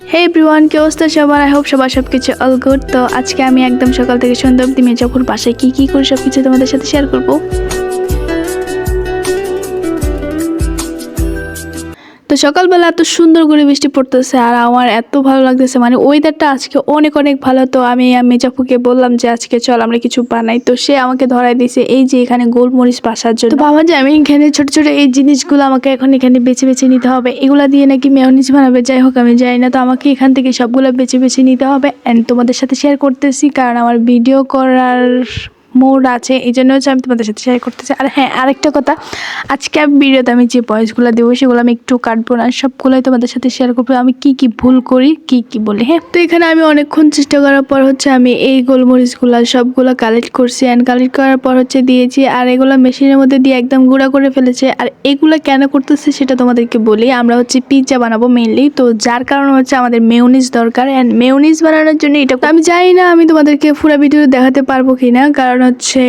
হে everyone, কি অবস্থা সবার? আই হোপ সবার সবকিছু অল গুড। তো আজকে আমি একদম সকাল থেকে সন্ধ্যা অবধি মির্জাপুর বাসায় কি করি সবকিছু তোমাদের সাথে শেয়ার করবো। তো সকালবেলা এত সুন্দর করে বৃষ্টি পড়তেছে আর আমার এত ভালো লাগতেছে, মানে ওয়েদারটা আজকে অনেক অনেক ভালো। তো আমি মির্জাপুরকে বললাম যে আজকে চল আমরা কিছু বানাই। তো সে আমাকে ধরাই দিয়েছে এই যে এখানে গোলমরিচ বাসার জন্য। তো ভাবা যে আমি এখানে ছোট ছোট এই জিনিসগুলো আমাকে এখন এখানে বেছে বেছে নিতে হবে, এগুলা দিয়ে নাকি মেয়োনিজ বানাবে। যাই হোক আমি যাই না, তো আমাকে এখান থেকে সবগুলো বেছে বেছে নিতে হবে অ্যান্ড তোমাদের সাথে শেয়ার করতেছি, কারণ আমার ভিডিও করার মোড আছে, এই জন্য হচ্ছে আমি তোমাদের সাথে শেয়ার করতেছি। আর হ্যাঁ, আরেকটা কথা, আজকে ভিডিওতে আমি যে ভয়েসগুলো দেবো সেগুলো আমি একটু কাটবো না, সবগুলোই তোমাদের সাথে শেয়ার করবো আমি কি ভুল করি কি বলি। হ্যাঁ, তো এখানে আমি অনেকক্ষণ চেষ্টা করার পর হচ্ছে আমি এই গোলমরিচগুলো সবগুলো কালেক্ট করছি অ্যান্ড কালেক্ট করার পর হচ্ছে দিয়েছি, আর এগুলো মেশিনের মধ্যে দিয়ে একদম গুঁড়া করে ফেলেছে। আর এগুলো কেন করতেছে সেটা তোমাদেরকে বলি। আমরা হচ্ছে পিৎজা বানাবো মেইনলি, তো যার কারণে হচ্ছে আমাদের মেয়োনিজ দরকার অ্যান্ড মেয়োনিজ বানানোর জন্য এটা আমি জানি না আমি তোমাদেরকে পুরো ভিডিও দেখাতে পারবো কিনা, কারণ হচ্ছে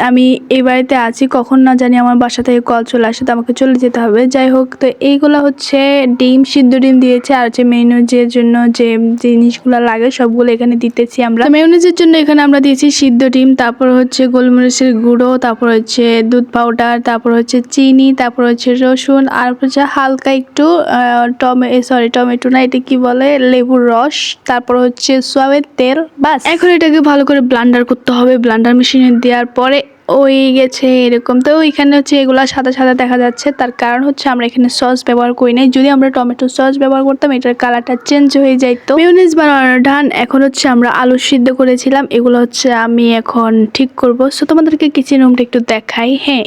আমি এই বাড়িতে আছি, কখন না জানি আমার বাসা থেকে কল চলে আসে, তো আমাকে চলে যেতে হবে। যাই হোক, তো এইগুলো হচ্ছে ডিম, সিদ্ধ ডিম দিয়েছে, আর হচ্ছে মেয়োনিজের জন্য যে জিনিসগুলো লাগে সবগুলো এখানে দিতেছি আমরা। মেয়োনিজের জন্য এখানে আমরা দিয়েছি সিদ্ধ ডিম, তারপর হচ্ছে গোলমরিচের গুঁড়ো, তারপর হচ্ছে দুধ পাউডার, তারপর হচ্ছে চিনি, তারপর হচ্ছে রসুন, আর হচ্ছে হালকা একটু টমেটো না, এটা কি বলে, লেবুর রস, তারপর হচ্ছে সয়াবিন তেল। বাস, এখন এটাকে ভালো করে ব্লান্ডার করতে হবে। ব্লান্ডার মেশিনে দেওয়ার পরে ওই গেছে এরকম। তো এখানে হচ্ছে এগুলা সাদা সাদা দেখা যাচ্ছে, তার কারণ হচ্ছে আমরা এখানে সস ব্যবহার করি নাই। যদি আমরা টমেটো সস ব্যবহার করতাম এটার কালারটা চেঞ্জ হয়ে যাইতো। মেয়োনিজ বানানোর ডান। এখন হচ্ছে আমরা আলু সিদ্ধ করেছিলাম, এগুলো হচ্ছে আমি এখন ঠিক করব। সো তোমাদেরকে কিচেন রুমটা একটু দেখাই। হ্যাঁ,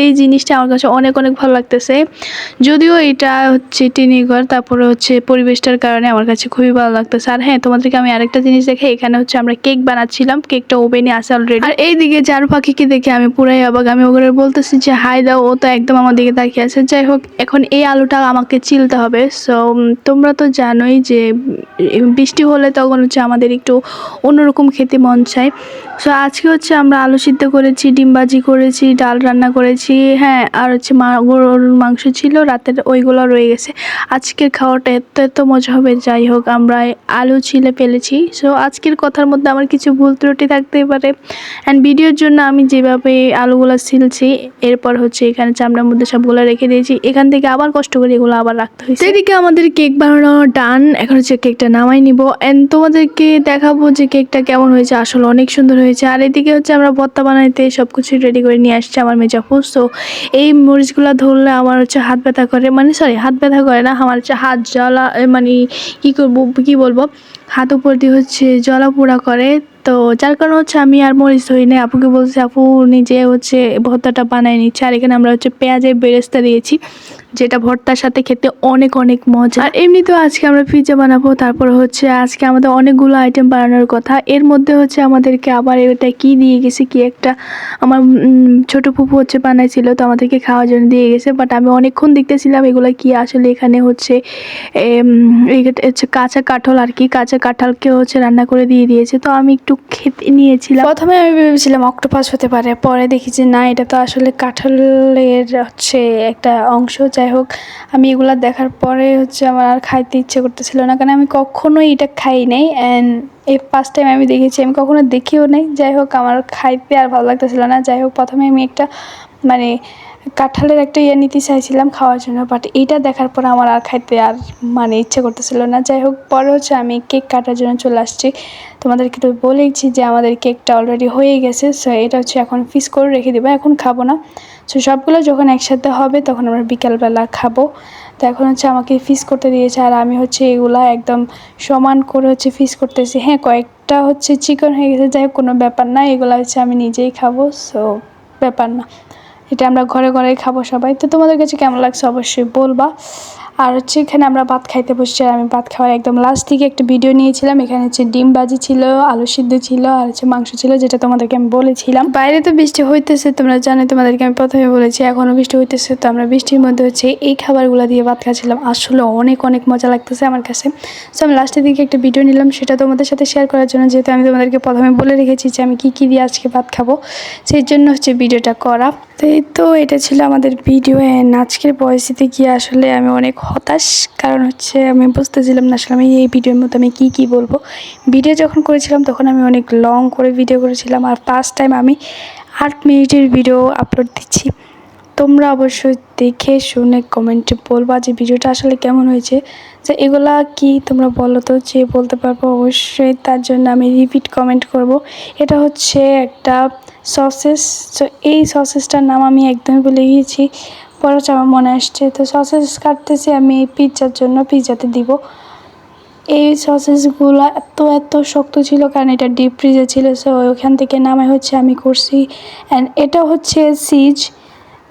এই জিনিসটা আমার কাছে অনেক অনেক ভালো লাগতেছে, যদিও এটা হচ্ছে টিনিঘর, তারপরে হচ্ছে পরিবেশটার কারণে আমার কাছে খুবই ভালো লাগতেছে। আর হ্যাঁ, তোমাদেরকে আমি আরেকটা জিনিস দেখাই। এখানে হচ্ছে আমরা কেক বানাচ্ছিলাম, কেকটা ওভেনে আছে অলরেডি। আর এইদিকে যার পাখিকে দেখে আমি পুরাই অবাক। আমি ওগুলো বলতেছি যে হাই দাও, ও তো একদম আমার দিকে তাকিয়ে আছে। যাই হোক, এখন এই আলুটা আমাকে চিলতে হবে। সো তোমরা তো জানোই যে বৃষ্টি হলে তখন হচ্ছে আমাদের একটু অন্যরকম খেতে মন চায়। সো আজকে হচ্ছে আমরা আলু সিদ্ধ করেছি, ডিম ভাজি করেছি, ডাল রান্না করেছি, হ্যাঁ, আর হচ্ছে গরুর মাংস ছিল রাতের, ওইগুলো রয়ে গেছে। আজকের খাওয়াটা এত মজা হবে। যাই হোক, আমরা আলু ছিলে ফেলেছি। সো আজকের কথার মধ্যে আমার কিছু ভুল ত্রুটি থাকতেই পারে অ্যান্ড ভিডিওর জন্য আমি যেভাবে আলুগুলো ছিলছি, এরপর হচ্ছে এখানে চামড়ার মধ্যে সবগুলো রেখে দিয়েছি। এখান থেকে আবার কষ্ট করে এগুলো আবার রাখতে হয়েছে। এদিকে আমাদের কেক বানানো ডান। এখন হচ্ছে কেকটা নামাই নিব অ্যান্ড তোমাদেরকে দেখাবো যে কেকটা কেমন হয়েছে। আসলে অনেক সুন্দর হয়েছে। আর এদিকে হচ্ছে আমরা ভর্তা বানাইতে সব কিছু রেডি করে নিয়ে আসছে আমার মির্জাপুর। সো এই মরিচগুলো ধরলে আমার হচ্ছে হাত ব্যথা করে, মানে হাত ব্যথা করে না, আমার হচ্ছে হাত জ্বালা, মানে কি বলবো, হাত উপর দিয়ে হচ্ছে জ্বালা পোড়া করে। তো যার কারণে হচ্ছে আমি আর মরিচ ধরি না, আপুকে বলছি, আপু নিজে হচ্ছে ভর্তাটা বানায় নিচ্ছে। আর এখানে আমরা হচ্ছে পেঁয়াজের বেরেস্তা দিয়েছি, যেটা ভর্তার সাথে খেতে অনেক অনেক মজা। আর এমনিতেও আজকে আমরা পিৎজা বানাবো, তারপরে হচ্ছে আজকে আমাদের অনেকগুলো আইটেম বানানোর কথা। এর মধ্যে হচ্ছে আমাদেরকে আবার এটা কি দিয়ে গেছে, কি একটা আমার ছোট ফুপু হচ্ছে বানাইছিল, তো আমাদেরকে খাওয়ার জন্য দিয়ে গেছে। বাট আমি অনেকক্ষণ দেখতেছিলাম এগুলো কি আসলে। এখানে হচ্ছে কাঁচা কাঁঠাল, আর কি কাঁচা কাঁঠালকে হচ্ছে রান্না করে দিয়ে দিয়েছে। তো আমি একটু খেতে নিয়েছিলাম। প্রথমে আমি ভেবেছিলাম অক্টোপাস হতে পারে, পরে দেখি যে না, এটা তো আসলে কাঁঠালের হচ্ছে একটা অংশ। যাই হোক, আমি এগুলা দেখার পরে হচ্ছে আমার আর খাইতে ইচ্ছে করতেছিল না, কারণ আমি কখনোই এটা খাই নাই অ্যান্ড এই ফার্স্ট টাইম আমি দেখেছি, আমি কখনো দেখিও নাই। যাই হোক, আমার খাইতে আর ভালো লাগতেছিল না। যাই হোক, প্রথমে আমি একটা মানে কাঁঠালের একটা নিতে চাইছিলাম খাওয়ার জন্য, বাট এইটা দেখার পর আমার আর খাইতে আর মানে ইচ্ছে করতেছিল না। যাই হোক, পরে হচ্ছে আমি কেক কাটার জন্য চলে আসছি। তোমাদেরকে তো বলেইছি যে আমাদের কেকটা অলরেডি হয়ে গেছে। সো এটা হচ্ছে এখন ফিস করে রেখে দেবো, এখন খাবো না। সো সবগুলো যখন একসাথে হবে তখন আমরা বিকালবেলা খাবো। তো এখন হচ্ছে আমাকে ফিস করতে দিয়েছে, আর আমি হচ্ছে এগুলা একদম সমান করে হচ্ছে ফিস করতেছি। হ্যাঁ, কয়েকটা হচ্ছে চিকেন হয়ে গেছে, যাই হোক কোনো ব্যাপার না, এগুলো হচ্ছে আমি নিজেই খাবো। সো ব্যাপার না, এটা আমরা ঘরে ঘরে খাবো সবাই। তো তোমাদের কাছে কেমন লাগছে অবশ্যই বলবা। আর হচ্ছে এখানে আমরা ভাত খাইতে বসছি, আর আমি ভাত খাওয়ার একদম লাস্ট থেকে একটা ভিডিও নিয়েছিলাম। এখানে হচ্ছে ডিম ভাজি ছিল, আলু সিদ্ধ ছিল, আর হচ্ছে মাংস ছিল, যেটা তোমাদেরকে আমি বলেছিলাম। বাইরে তো বৃষ্টি হইতেছে, তোমরা জানো, তোমাদেরকে আমি প্রথমে বলেছি, এখনও বৃষ্টি হইতেছে। তো আমরা বৃষ্টির মধ্যে হচ্ছে এই খাবারগুলো দিয়ে ভাত খাচ্ছিলাম। আসলে অনেক অনেক মজা লাগতেছে আমার কাছে। সো আমি লাস্টের দিকে একটা ভিডিও নিলাম, সেটা তোমাদের সাথে শেয়ার করার জন্য, যেহেতু আমি তোমাদেরকে প্রথমে বলে রেখেছি যে আমি কী দিয়ে আজকে ভাত খাবো, সেই জন্য হচ্ছে ভিডিওটা করা। তো এই তো এটা ছিল আমাদের ভিডিও অ্যান্ড আজকের পরিস্থিতি গিয়ে আসলে আমি অনেক হতাশ, কারণ হচ্ছে আমি বুঝতেছিলাম না আসলে আমি এই ভিডিওর মধ্যে আমি কী বলবো। ভিডিও যখন করেছিলাম তখন আমি অনেক লং করে ভিডিও করেছিলাম, আর ফার্স্ট টাইম আমি 8 মিনিটের ভিডিও আপলোড দিচ্ছি। তোমরা অবশ্যই দেখে শুনে কমেন্টে বলবা যে ভিডিওটা আসলে কেমন হয়েছে। যে এগুলা কি তোমরা বলো তো, যে বলতে পারবো অবশ্যই তার জন্য আমি রিপিট কমেন্ট করব। এটা হচ্ছে একটা সসেস, তো এই সসেসটার নাম আমি একদমই ভুলে গিয়েছি, পরে হচ্ছে আমার মনে আসছে। তো সসেস কাটতেছি আমি পিৎজার জন্য, পিৎজাতে দিব। এই সসেসগুলো এত শক্ত ছিল কারণ এটা ডিপ ফ্রিজে ছিল, সো ওখান থেকে নামাই হচ্ছে আমি করছি। অ্যান্ড এটা হচ্ছে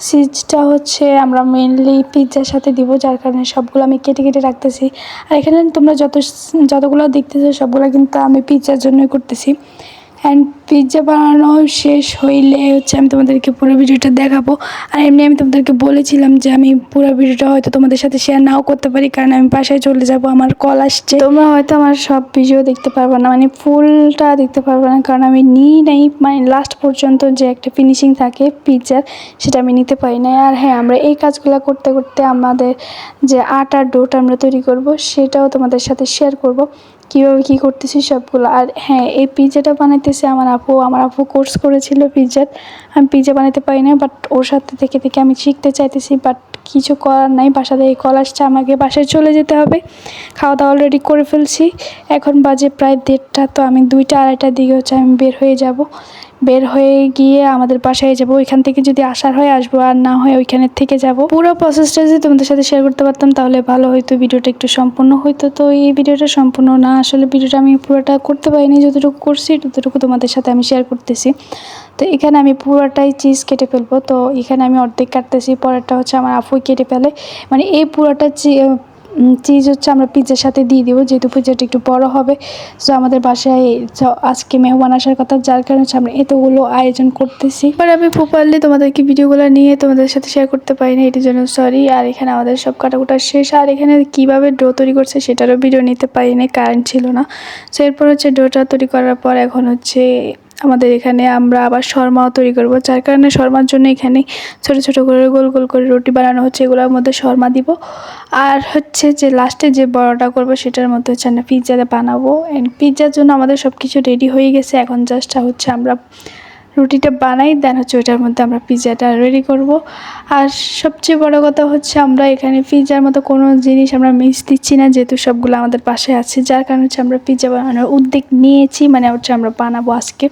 সিজটা হচ্ছে আমরা মেনলি পিৎজার সাথে দিব, যার কারণে সবগুলো আমি কেটে কেটে রাখতেছি। আর এখানে তোমরা যতগুলো দেখতেছো সবগুলো কিন্তু আমি পিৎজার জন্যই করতেছি। অ্যান্ড পিৎজা বানানো শেষ হইলে হচ্ছে আমি তোমাদেরকে পুরো ভিডিওটা দেখাবো। আর এমনি আমি তোমাদেরকে বলেছিলাম যে আমি পুরো ভিডিওটা হয়তো তোমাদের সাথে শেয়ার নাও করতে পারি, কারণ আমি বাসায় চলে যাব, আমার কল আসছে। তোমরা হয়তো আমার সব ভিডিও দেখতে পারবে না, মানে ফুলটা দেখতে পারবে না, কারণ আমি নিই নাই, মানে লাস্ট পর্যন্ত যে একটা ফিনিশিং থাকে পিৎজার সেটা আমি নিতে পারি না। আর হ্যাঁ, আমরা এই কাজগুলো করতে করতে আমাদের যে আটার ডোটা আমরা তৈরি করব সেটাও তোমাদের সাথে শেয়ার করব, কীভাবে কী করতেছি সবগুলো। আর হ্যাঁ, এই পিৎজাটা বানাইতেছে আমার আপু কোর্স করেছিল পিৎজার। আমি পিৎজা বানাতে পারি না, বাট ওর সাথে থেকে থেকে আমি শিখতে চাইতেছি, বাট কিছু করার নাই, বাসা থেকে কল আসছে, আমাকে বাসায় চলে যেতে হবে। খাওয়া দাওয়া অলরেডি করে ফেলছি, এখন বাজে প্রায় 1:30, তো আমি 2টা 2:30টার দিকে হচ্ছে আমি বের হয়ে যাব। বের হয়ে গিয়ে আমাদের বাসায় যাব, ওইখান থেকে যদি আসার হয় আসবো, আর না হয় ওইখানে থেকে যাব। পুরো প্রসেসটা যদি তোমাদের সাথে শেয়ার করতে পারতাম তাহলে ভালো হইতো, ভিডিওটা একটু সম্পূর্ণ হইতো। তো এই ভিডিওটা সম্পূর্ণ না, আসলে ভিডিওটা আমি পুরোটা করতে পারিনি, যতটুকু করছি ততটুকু তোমাদের সাথে আমি শেয়ার করতেছি। তো এখানে আমি পুরোটাই চিজ কেটে ফেলবো, তো এখানে আমি অর্ধেক কাটতেছি, পরেরটা হচ্ছে আমার আপুই কেটে ফেলে। মানে এই পুরোটা চিজ হচ্ছে আমরা পিৎজার সাথে দিয়ে দিব, যেহেতু পিৎজাটা একটু বড় হবে। সো আমাদের বাসায় আজকে মেহমান আসার কথা, যার কারণে হচ্ছে আমরা এতগুলো আয়োজন করতেছি। এবার আমি প্রপারলি তোমাদেরকে ভিডিওগুলো নিয়ে তোমাদের সাথে শেয়ার করতে পারি না, এটির জন্য সরি। আর এখানে আমাদের সব কাটাকুটা শেষ, আর এখানে কীভাবে ডো তৈরি করছে সেটারও ভিডিও নিতে পারি না, কারেন্ট ছিল না। সো এরপর হচ্ছে ডোটা তৈরি করার পর এখন হচ্ছে আমাদের এখানে আমরা আবার শর্মাও তৈরি করব, যার কারণে শর্মার জন্য এখানে ছোট ছোট করে গোল গোল করে রুটি বানানো হচ্ছে, এগুলোর মধ্যে শর্মা দিব। আর হচ্ছে যে লাস্টে যে বড়টা করবো সেটার মধ্যে হচ্ছে আমরা পিৎজাটা বানাবো। অ্যান্ড পিৎজার জন্য আমাদের সব কিছু রেডি হয়ে গেছে, এখন জাস্ট হচ্ছে আমরা রুটিটা বানাই, দেন হচ্ছে ওইটার মধ্যে আমরা পিৎজাটা রেডি করব। আর সবচেয়ে বড় কথা হচ্ছে আমরা এখানে পিৎজার মতো কোনো জিনিস আমরা মিক্স দিচ্ছি না, যেহেতু সবগুলো আমাদের পাশে আছে, যার কারণে হচ্ছে আমরা পিৎজা বানানোর উদ্যোগ নিয়েছি, মানে হচ্ছে আমরা বানাবো আজকে।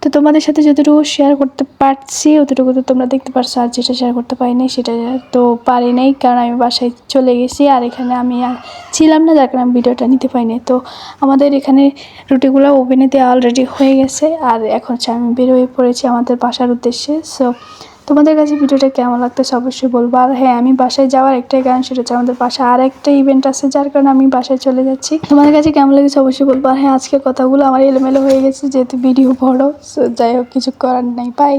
তো তোমাদের সাথে যতটুকু শেয়ার করতে পারছি অতটুকু তো তোমরা দেখতে পারছো, আর যেটা শেয়ার করতে পারি নাই সেটা তো পারি নাই, কারণ আমি বাসায় চলে গেছি আর এখানে আমি আর ছিলাম না, যার কারণে আমি ভিডিওটা নিতে পারিনি। তো আমাদের এখানে রুটিগুলো ওভেনে দেওয়া অলরেডি হয়ে গেছে, আর এখন হচ্ছে আমি বের হয়ে পড়েছি আমাদের বাসার উদ্দেশ্যে। সো তোমাদের কাছে ভিডিওটা কেমন লাগতেছে অবশ্যই বলবো। আর হ্যাঁ, আমি বাসায় যাওয়ার একটাই কারণ, সেটা হচ্ছে আমাদের বাসায় আর একটা ইভেন্ট আছে, যার কারণে আমি বাসায় চলে যাচ্ছি। তোমাদের কাছে কেমন লেগেছে অবশ্যই বলবো। আর হ্যাঁ, আজকের কথাগুলো আমার এলোমেলো হয়ে গেছে যেহেতু ভিডিও বড়, সো যাই হোক, কিছু করার নাই, বাই।